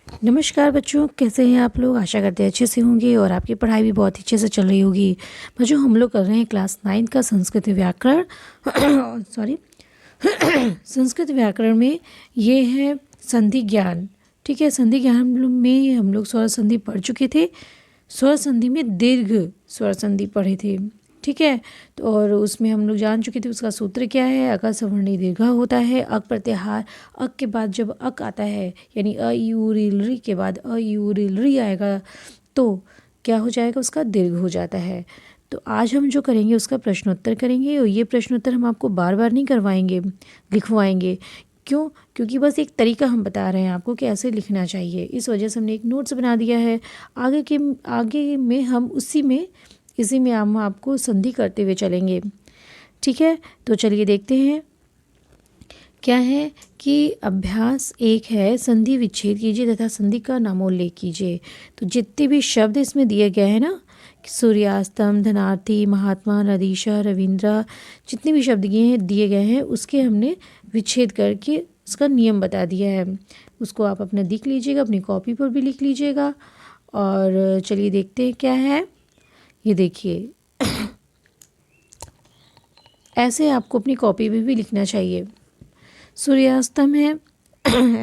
नमस्कार बच्चों, कैसे हैं आप लोग। आशा करते हैं अच्छे से होंगे और आपकी पढ़ाई भी बहुत अच्छे से चल रही होगी। बच्चों, हम लोग कर रहे हैं क्लास 9 का संस्कृत व्याकरण सॉरी संस्कृत व्याकरण में ये है संधि ज्ञान। ठीक है, संधि ज्ञान में हम लोग स्वर संधि पढ़ चुके थे। स्वर संधि में दीर्घ स्वर संधि पढ़े थे। ठीक है, तो और उसमें हम लोग जान चुके थे उसका सूत्र क्या है। अका सवर्णी दीर्घा होता है। अक प्रत्याहार, अक के बाद जब अक आता है यानी अ यू री री के बाद अ यू री री आएगा तो क्या हो जाएगा, उसका दीर्घ हो जाता है। तो आज हम जो करेंगे उसका प्रश्नोत्तर करेंगे और ये प्रश्नोत्तर हम आपको बार बार नहीं करवाएंगे, लिखवाएंगे। क्यों? क्योंकि बस एक तरीका हम बता रहे हैं आपको कि ऐसे लिखना चाहिए। इस वजह से हमने एक नोट्स बना दिया है। आगे में हम इसी में हम आपको संधि करते हुए चलेंगे। ठीक है, तो चलिए देखते हैं क्या है कि अभ्यास 1 है, संधि विच्छेद कीजिए तथा संधि का नामोल्लेख कीजिए। तो जितने भी शब्द इसमें दिए गए हैं ना, सूर्यास्तम, धनार्थी, महात्मा, नदीशा, रविंद्र, जितने भी शब्द दिए गए हैं उसके हमने विच्छेद करके उसका नियम बता दिया है। उसको आप अपना लिख लीजिएगा, अपनी कॉपी पर भी लिख लीजिएगा। और चलिए देखते हैं क्या है। ये देखिए ऐसे आपको अपनी कॉपी में भी लिखना चाहिए। सूर्यास्तम है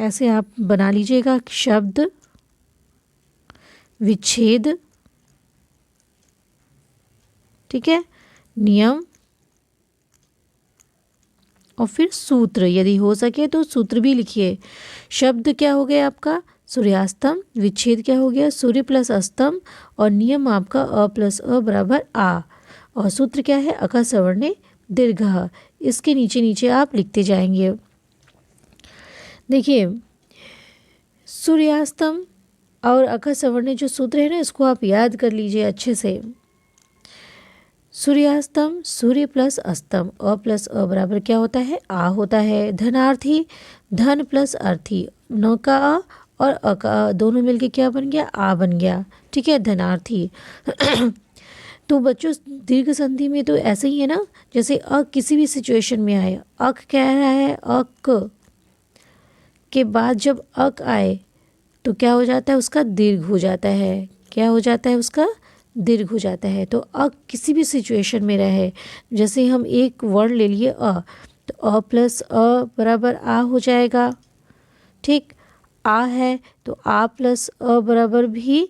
ऐसे आप बना लीजिएगा शब्द विच्छेद। ठीक है, नियम और फिर सूत्र, यदि हो सके तो सूत्र भी लिखिए। शब्द क्या हो गया आपका सूर्यास्तम, विच्छेद क्या हो गया सूर्य प्लस अस्तम, और नियम आपका अ प्लस अ बराबर आ, और सूत्र क्या है अका सवर्णे दीर्घ। इसके नीचे नीचे आप लिखते जाएंगे। देखिए, सूर्यास्तम और अका सवर्णे जो सूत्र है ना, इसको आप याद कर लीजिए अच्छे से। सूर्यास्तम सूर्य प्लस अस्तम, अ प्लस अ बराबर क्या होता है आ होता है। धनार्थी धन प्लस अर्थी, न का आ और अ का आ दोनों मिलके क्या बन गया आ बन गया। ठीक है, धनार्थी तो बच्चों दीर्घ संधि में तो ऐसे ही है ना, जैसे अ किसी भी सिचुएशन में आए, अक कह रहा है अक के बाद जब अक आए तो क्या हो जाता है उसका दीर्घ हो जाता है। क्या हो जाता है उसका दीर्घ हो जाता है। तो अक किसी भी सिचुएशन में रहे, जैसे हम एक वर्ड ले लिए तो अ प्लस अ बराबर आ हो जाएगा। ठीक, आ है तो आ प्लस अ बराबर भी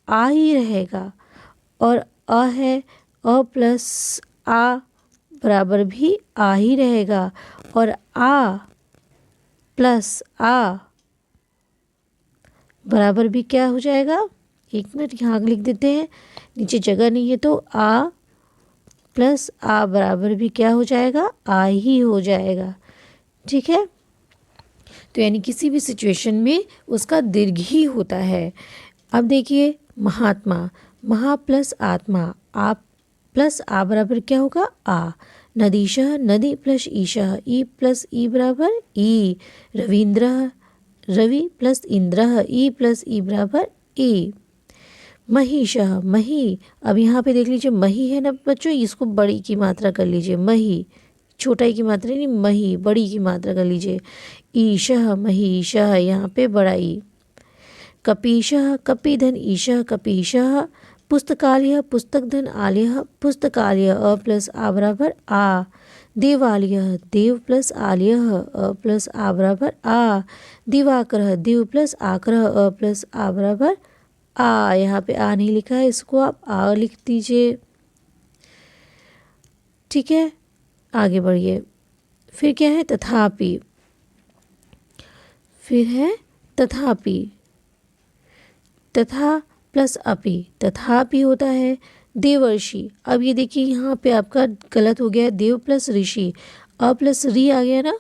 आ ही रहेगा, और अ है अ प्लस आ बराबर भी आ ही रहेगा, और आ प्लस आ बराबर भी क्या हो जाएगा, एक मिनट यहाँ लिख देते हैं, नीचे जगह नहीं है तो आ प्लस आ बराबर भी क्या हो जाएगा आ ही हो जाएगा। ठीक है, तो यानी किसी भी सिचुएशन में उसका दीर्घ ही होता है। अब देखिए महात्मा, महा प्लस आत्मा, आप प्लस आ बराबर क्या होगा आ। नदीशः नदी प्लस ईशः, ई प्लस ई बराबर ई। रविंद्र रवि प्लस इंद्र, ई प्लस ई बराबर ई। महिषः मही, अब यहाँ पे देख लीजिए मही है ना बच्चों, इसको बड़ी की मात्रा कर लीजिए। मही छोटा ही की मात्रा नहीं, मही बड़ी की मात्रा कर लीजिए। ईशः महिषः, यहाँ पे बड़ा ई। कपीशः कपिधन ईशः कपीशः। पुस्तकालय पुस्तक धन आलय पुस्तकालय, अ प्लस आ बराबर आ। देवालय देव प्लस आलय, अ प्लस आ बराबर आ। दिवाकर देव प्लस आकर, अ प्लस आ बराबर आ। यहाँ पे आ नहीं लिखा है, इसको आप आ लिख दीजिए। ठीक है, आगे बढ़िए। फिर क्या है तथापि, फिर है तथापि, तथा प्लस अपि, तथापि होता है देवर्षि। अब ये देखिए यहाँ पे आपका गलत हो गया, देव प्लस ऋषि, अ प्लस री आ गया ना,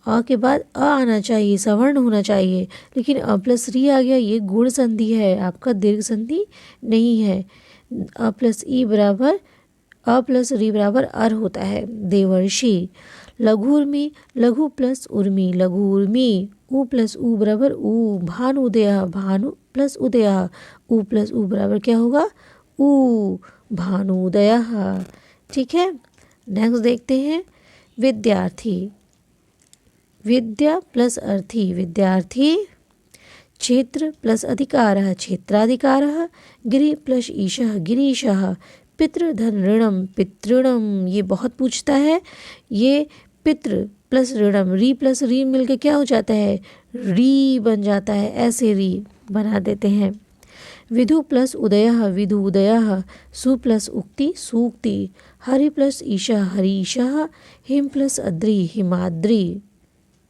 अ के बाद अ आना चाहिए, सवर्ण होना चाहिए, लेकिन अ प्लस री आ गया, ये गुण संधि है, आपका दीर्घ संधि नहीं है। अ प्लस ई बराबर अ प्लस री बराबर अर होता है देवर्षि। लघुर्मी लघु प्लस उर्मी, लघु उर्मी, उ प्लस उ बराबर उ। भानुदय भानु प्लस उदय, उ प्लस उ बराबर क्या होगा उ, भानुदय। ठीक है, नेक्स्ट देखते हैं विद्यार्थी, विद्या प्लस अर्थी, विद्यार्थी। क्षेत्र प्लस अधिकारः क्षेत्राधिकारः, गिरि प्लस ईशः गिरीशः, पितृ धन ऋणम पितृणम, ये बहुत पूछता है। ये पितृ प्लस ऋणम, री प्लस री मिलकर क्या हो जाता है, री बन जाता है, ऐसे री बना देते हैं। विधु प्लस उदयः विधु उदयः, सु प्लस उक्ति सूक्ति, हरि प्लस ईशः हरीशः, हिम प्लस अद्रि हिमाद्रि।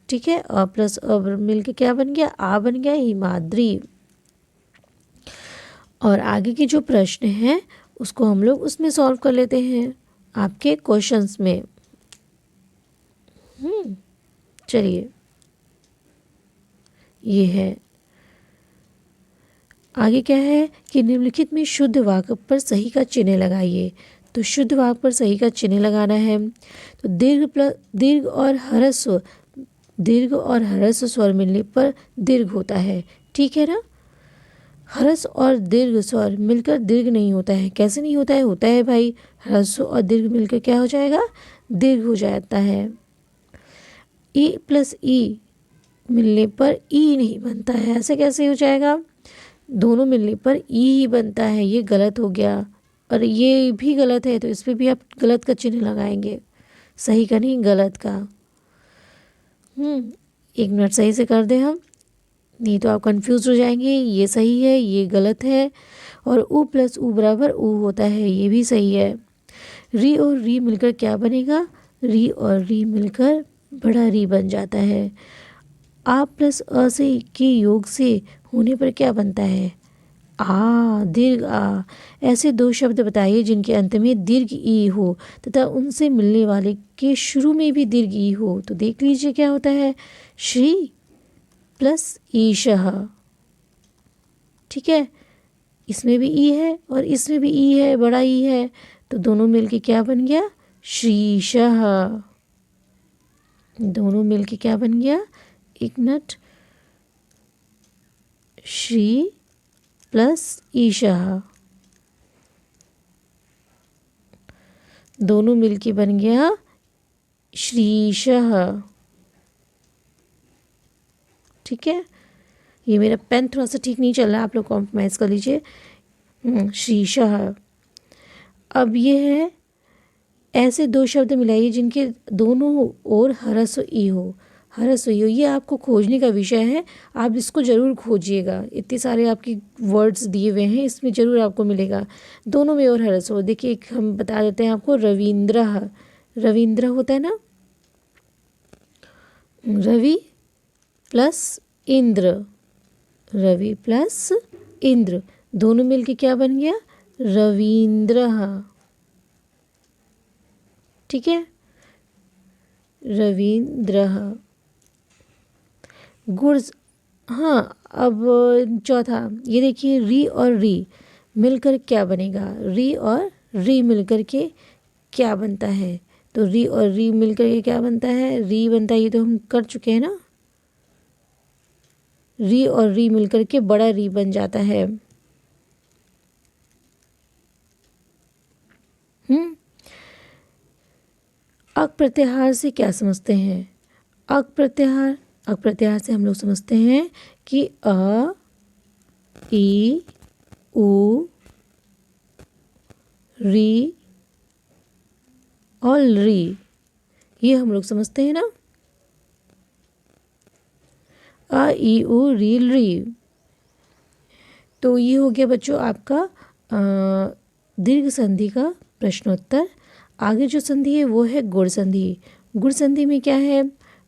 ठीक है, अ प्लस अब मिलके क्या बन गया, आ बन गया, हिमाद्री। और आगे के जो प्रश्न हैं उसको हम लोग उसमें सॉल्व कर लेते हैं आपके क्वेश्चंस में। चलिए, ये है आगे क्या है कि निम्नलिखित में शुद्ध वाक्य पर सही का चिन्ह लगाइए। तो शुद्ध वाक्य पर सही का चिन्ह लगाना है। तो दीर्घ और ह्रस्व स्वर मिलने पर दीर्घ होता है, ठीक है ना। ह्रस्व और दीर्घ स्वर मिलकर दीर्घ नहीं होता है। कैसे नहीं होता है, होता है भाई, ह्रस्व और दीर्घ मिलकर क्या हो जाएगा, दीर्घ हो जाता है। ई प्लस ई मिलने पर ई नहीं बनता है, ऐसे कैसे हो जाएगा, दोनों मिलने पर ई ही बनता है, ये गलत हो गया। और ये भी गलत है, तो इस पर भी आप गलत का चिन्ह लगाएंगे, सही का नहीं, गलत का। 1 मिनट सही से कर दें हम, नहीं तो आप कंफ्यूज हो जाएंगे, ये सही है ये गलत है। और उ प्लस उ बराबर उ होता है, ये भी सही है। री और री मिलकर क्या बनेगा, री और री मिलकर बड़ा री बन जाता है। आ प्लस अ से के योग से होने पर क्या बनता है, आ दीर्घ आ। ऐसे 2 शब्द बताइए जिनके अंत में दीर्घ ई हो तथा उनसे मिलने वाले के शुरू में भी दीर्घ ई हो। तो देख लीजिए क्या होता है, श्री प्लस ईशः, ठीक है, इसमें भी ई है और इसमें भी ई है, बड़ा ई है, तो दोनों मिलके क्या बन गया, श्रीशः। दोनों मिलके क्या बन गया, 1 मिनट, श्री प्लस ईशः, दोनों मिलके बन गया श्रीशः। ठीक है, ये मेरा पेन थोड़ा सा ठीक नहीं चल रहा, आप लोग कॉम्प्रोमाइज़ कर लीजिए। श्रीशः। अब ये है, ऐसे 2 शब्द मिलाइए जिनके दोनों ओर ह्रस्व ई हो, ह्रस्व ई हो, ये आपको खोजने का विषय है, आप इसको ज़रूर खोजिएगा। इतने सारे आपके वर्ड्स दिए हुए हैं, इसमें ज़रूर आपको मिलेगा, दोनों में और ह्रस्व हो। देखिए, एक हम बता देते हैं आपको, रविंद्र, रविंद्र होता है ना, रवि प्लस इंद्र, रवि प्लस इंद्र, दोनों मिलके क्या बन गया, रविंद्र। ठीक है, रविंद्र। गुड़, हाँ, अब चौथा, ये देखिए, री और री मिलकर क्या बनेगा, री और री मिलकर के क्या बनता है। तो री और री मिलकर के क्या बनता है, री बनता है, ये तो हम कर चुके हैं ना, री और री मिलकर के बड़ा री बन जाता है। अक प्रत्याहार से क्या समझते हैं, अक प्रत्याहार से हम लोग समझते हैं कि अ, ई, उ, री और री, ये हम लोग समझते हैं ना, अ, ई, उ, री, री। तो ये हो गया बच्चों आपका दीर्घ संधि का प्रश्नोत्तर। आगे जो संधि है वो है गुण संधि। गुण संधि में क्या है,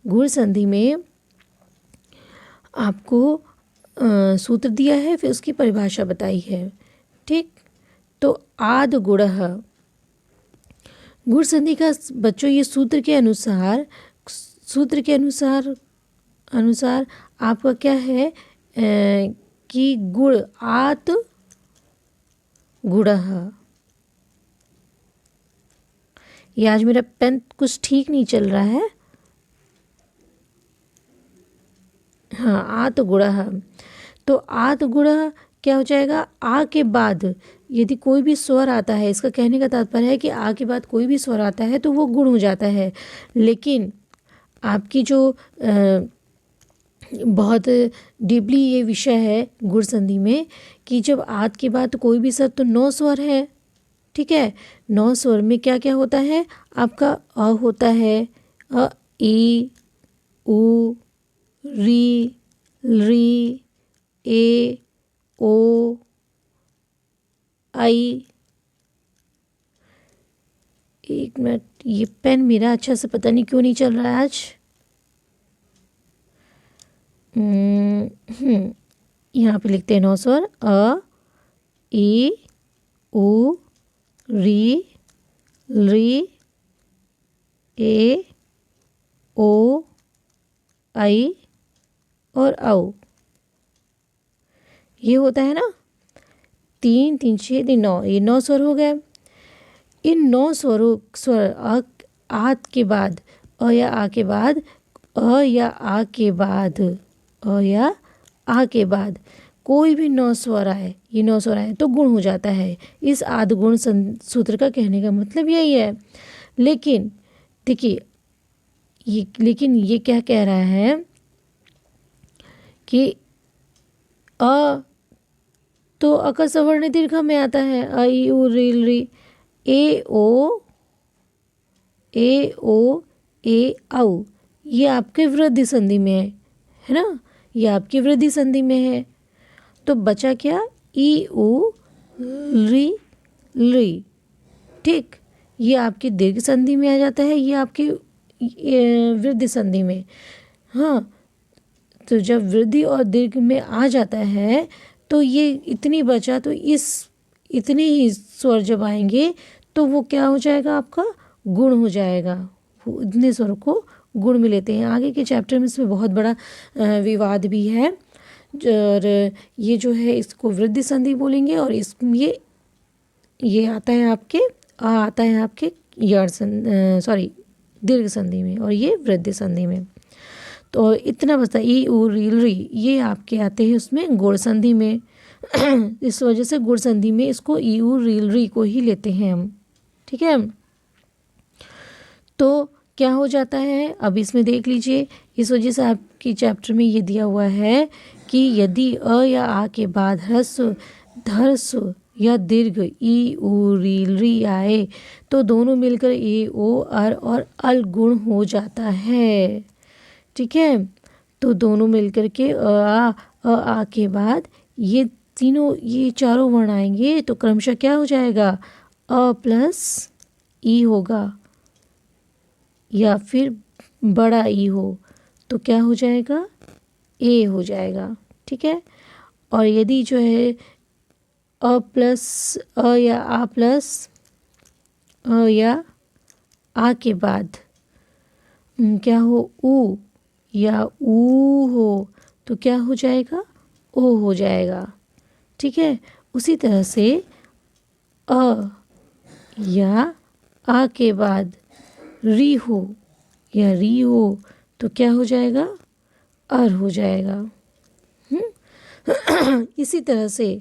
गुण संधि में आपको सूत्र दिया है, फिर उसकी परिभाषा बताई है। ठीक, तो आद गुणः, गुण संधि का बच्चों ये सूत्र के अनुसार आपका क्या है कि गुण आत गुणः। ये आज मेरा पेन कुछ ठीक नहीं चल रहा है, हाँ, आत गुणः। तो आत गुणः क्या हो जाएगा, आ के बाद यदि कोई भी स्वर आता है, इसका कहने का तात्पर्य है कि आ के बाद कोई भी स्वर आता है तो वो गुण हो जाता है। लेकिन आपकी जो बहुत डीपली ये विषय है गुण संधि में कि जब आद के बाद कोई भी शब्द तो 9 स्वर है, ठीक है। 9 स्वर में क्या क्या होता है आपका? अ होता है, अ, ई, उ, री, री, ए, ओ, आई। एक मिनट, ये पेन मेरा अच्छा से पता नहीं क्यों नहीं चल रहा है आज। यहाँ पे लिखते हैं 9 स्वर, अ, ई, उ, री, री, ए, ओ, आई और औ। ये होता है ना, 3 3 6 3 9, ये 9 स्वर हो गए। इन 9 स्वरों स्वर आद के बाद, अ या आ के बाद, अ या आ के बाद, अ या आ के बाद कोई भी 9 स्वर आए, ये 9 स्वर आए तो गुण हो जाता है। इस आद गुण सूत्र का कहने का मतलब यही है। लेकिन देखिए, ये क्या कह रहा है कि अ तो अका सवर्ण दीर्घ में आता है, अ ई उ री री, ए ओ ए औ, ये आपके वृद्धि संधि में है ना, ये आपकी वृद्धि संधि में है। तो बचा क्या? ई उ री ली, ठीक। ये आपकी दीर्घ संधि में आ जाता है, ये आपकी वृद्धि संधि में। हाँ, तो जब वृद्धि और दीर्घ में आ जाता है तो ये इतनी बचा, तो इस इतने ही स्वर जब आएंगे तो वो क्या हो जाएगा आपका? गुण हो जाएगा। वो इतने स्वर को गुण में लेते हैं। आगे के चैप्टर में इसमें बहुत बड़ा विवाद भी है, और ये जो है इसको वृद्धि संधि बोलेंगे, और इस ये आता है आपके आता है आपके दीर्घ संधि में, और ये वृद्धि संधि में। तो इतना बचता ई उ री री, ये आपके आते हैं उसमें गुण संधि में। इस वजह से गुण संधि में इसको ई उ री री को ही लेते हैं हम, ठीक है। तो क्या हो जाता है अब इसमें देख लीजिए। इस वजह से आपकी चैप्टर में ये दिया हुआ है कि यदि अ या आ के बाद ह्रस्व धर्स्व या दीर्घ ई उ री री आए तो दोनों मिलकर ए ओ अर और अल गुण हो जाता है, ठीक है। तो दोनों मिलकर के अ आ के बाद ये तीनों, ये चारों वर्ण आएंगे तो क्रमशः क्या हो जाएगा? अ प्लस ई होगा, या फिर बड़ा ई हो तो क्या हो जाएगा? ए हो जाएगा, ठीक है। और यदि जो है अ प्लस अ या आ प्लस अ या आ के बाद क्या हो? ऊ या ऊ हो तो क्या हो जाएगा? ओ हो जाएगा, ठीक है। उसी तरह से अ या आ के बाद री हो या री हो तो क्या हो जाएगा? अर हो जाएगा। इसी तरह से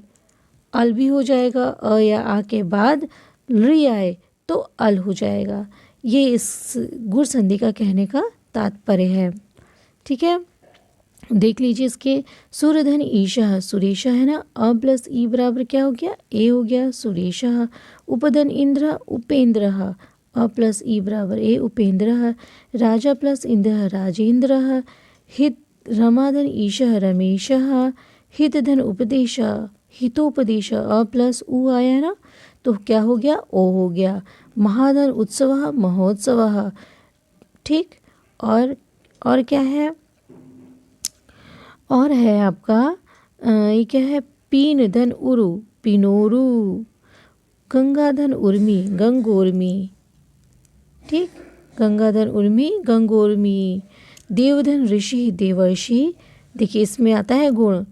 अल भी हो जाएगा, अ या आ के बाद री आए तो अल हो जाएगा। ये इस गुण संधि का कहने का तात्पर्य है, ठीक है। देख लीजिए इसके सूर्यधन ईशा सुरेशा है ना, अ प्लस ई बराबर क्या हो गया? ए हो गया सुरेशा। उपधन इंद्र उपेंद्र, अ प्लस ई बराबर ए उपेंद्र। राजा प्लस इंद्र राजेंद्र। हित रमाधन ईशा रमेश। हित धन उपदेश हितोपदेश, अ प्लस उ आया ना तो क्या हो गया? ओ हो गया। महाधन उत्सव महोत्सव, ठीक। और क्या है? और है आपका ये क्या है? पीन धन उरु पिनोरु। गंगाधन उर्मी गंगोर्मी, ठीक। गंगाधन उर्मी गंगोर्मी। देवधन ऋषि देवर्षि, देखिए इसमें आता है गुण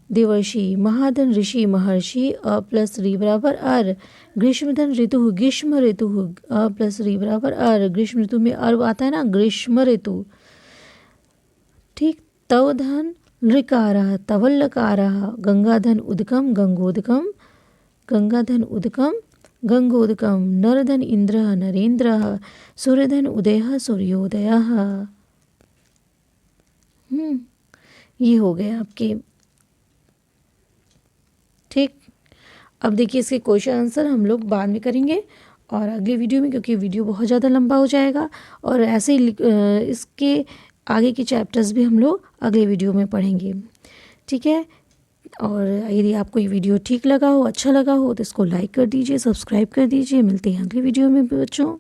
देवर्षि। महाधन ऋषि महर्षि, अ प्लस री बराबर अर। ग्रीष्मधन ऋतु ग्रीष्म ऋतु, अ प्लस री बराबर अर। ग्रीष्म ऋतु में अर आता है ना, ग्रीष्म ऋतु, ठीक। तवधन ऋकारः तवल्लकारः। गंगाधन उदकम गंगोदकम। गंगाधन उदकम गंगोदकम। नरधन इंद्रः नरेन्द्रः। सूर्यधन उदयः सूर्योदयः। ये हो गए आपके। ठीक, अब देखिए इसके क्वेश्चन आंसर हम लोग बाद में करेंगे और अगले वीडियो में, क्योंकि वीडियो बहुत ज़्यादा लंबा हो जाएगा। और ऐसे ही इसके आगे के चैप्टर्स भी हम लोग अगले वीडियो में पढ़ेंगे। ठीक है, और यदि आपको ये वीडियो ठीक लगा हो, अच्छा लगा हो, तो इसको लाइक कर दीजिए, सब्सक्राइब कर दीजिए। मिलते हैं अगले वीडियो में बच्चों।